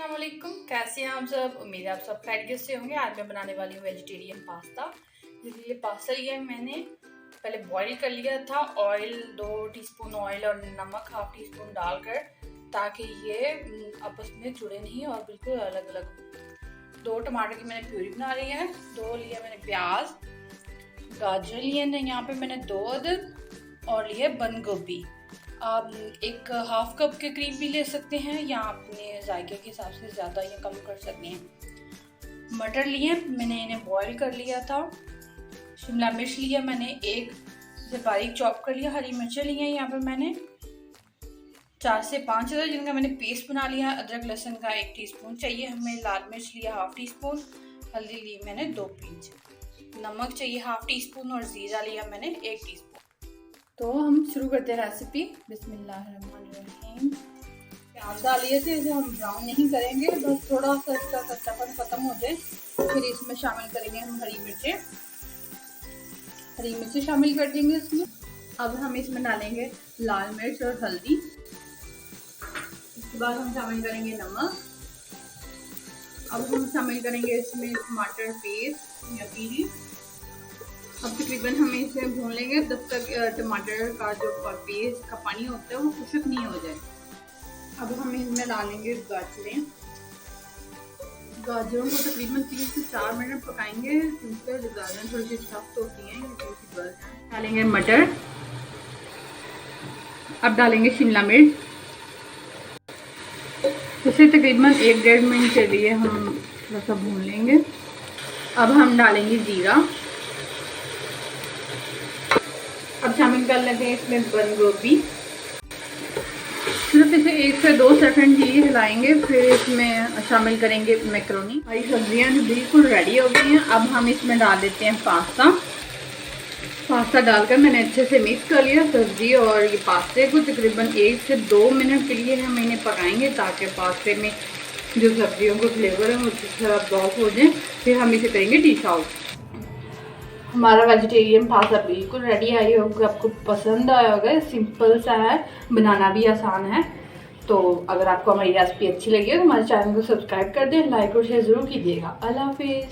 अस्सलाम वालेकुम, कैसे हैं आप सब। उम्मीद है आप सब खैरियत से होंगे। आज मैं बनाने वाली हूँ वेजिटेरियन पास्ता। जिसके लिए पास्ता लिया है मैंने, पहले बॉईल कर लिया था। ऑयल 2 टीस्पून ऑयल और नमक हाफ टी स्पून डालकर, ताकि ये आपस में जुड़े नहीं और बिल्कुल अलग अलग। 2 टमाटर की मैंने प्यूरी बना ली है। 2 लिया मैंने प्याज, गाजर लिए हैं यहाँ पे मैंने 2 अदद, और लिए बंद गोभी। आप एक हाफ कप के करीब भी ले सकते हैं, या अपने जायके के हिसाब से ज़्यादा या कम कर सकते हैं। मटर लिए मैंने, इन्हें बॉईल कर लिया था। शिमला मिर्च लिया मैंने, एक से बारीक चॉप कर लिया। हरी मिर्चें ली हैं यहाँ पर मैंने 4 से 5 अदर, जिनका मैंने पेस्ट बना लिया। अदरक लहसुन का 1 टीस्पून चाहिए हमें। लाल मिर्च लिया हाफ टी स्पून। हल्दी ली मैंने 2 पिंच। नमक चाहिए हाफ टी स्पून, और ज़ीरा लिया मैंने 1 टीस्पून। तो हम शुरू करते हैं रेसिपी। बिस्मिल्लाहिर्रहमानिर्रहीम। प्याज डालिए थे, इसे हम ब्राउन नहीं करेंगे, बस थोड़ा सा इसका कच्चापन खत्म हो जाए। फिर इसमें शामिल करेंगे हम हरी मिर्चें शामिल कर देंगे इसमें। अब हम इसमें डालेंगे लाल मिर्च और हल्दी। इसके बाद हम शामिल करेंगे नमक। अब हम शामिल करेंगे इसमें टमाटर पेस्ट या प्यूरी। अब तकरीबन हमें इसे भून लेंगे जब तक टमाटर का जो पेस्ट का पानी होता है वो खुश्क नहीं हो जाए। अब हम इसमें डालेंगे गाजरों को तकरीबन 3 से 4 मिनट पकाएंगे, क्योंकि जो गाजर थोड़ी सी सख्त होती हैं। डालेंगे मटर। अब डालेंगे शिमला मिर्च। इसे तकरीबन 1-1.5 मिनट के लिए हम थोड़ा सा भून लेंगे। अब हम डालेंगे जीरा। अब शामिल कर लेते हैं इसमें बंद गोभी। सिर्फ इसे 1 से 2 सेकंड ही हिलाएंगे, फिर इसमें शामिल करेंगे मैक्रोनी। हमारी सब्जियां जो बिल्कुल रेडी हो गई हैं। अब हम इसमें डाल देते हैं पास्ता डालकर मैंने अच्छे से मिक्स कर लिया सब्जी और ये पास्ते को। तकरीबन 1 से 2 मिनट के लिए हम इन्हें पकाएंगे, ताकि पास्ते में जो सब्जियों का फ्लेवर है वो अच्छी तरह अब्जॉर्ब हो जाए। फिर हम इसे करेंगे डिश आउट। हमारा वेजिटेरियन पास्ता बिल्कुल रेडी। आई होगा, आपको पसंद आया होगा। सिंपल सा है, बनाना भी आसान है। तो अगर आपको हमारी रेसिपी अच्छी लगी है तो हमारे चैनल को सब्सक्राइब कर दें, लाइक और शेयर ज़रूर कीजिएगा। अल्लाह हाफिज़।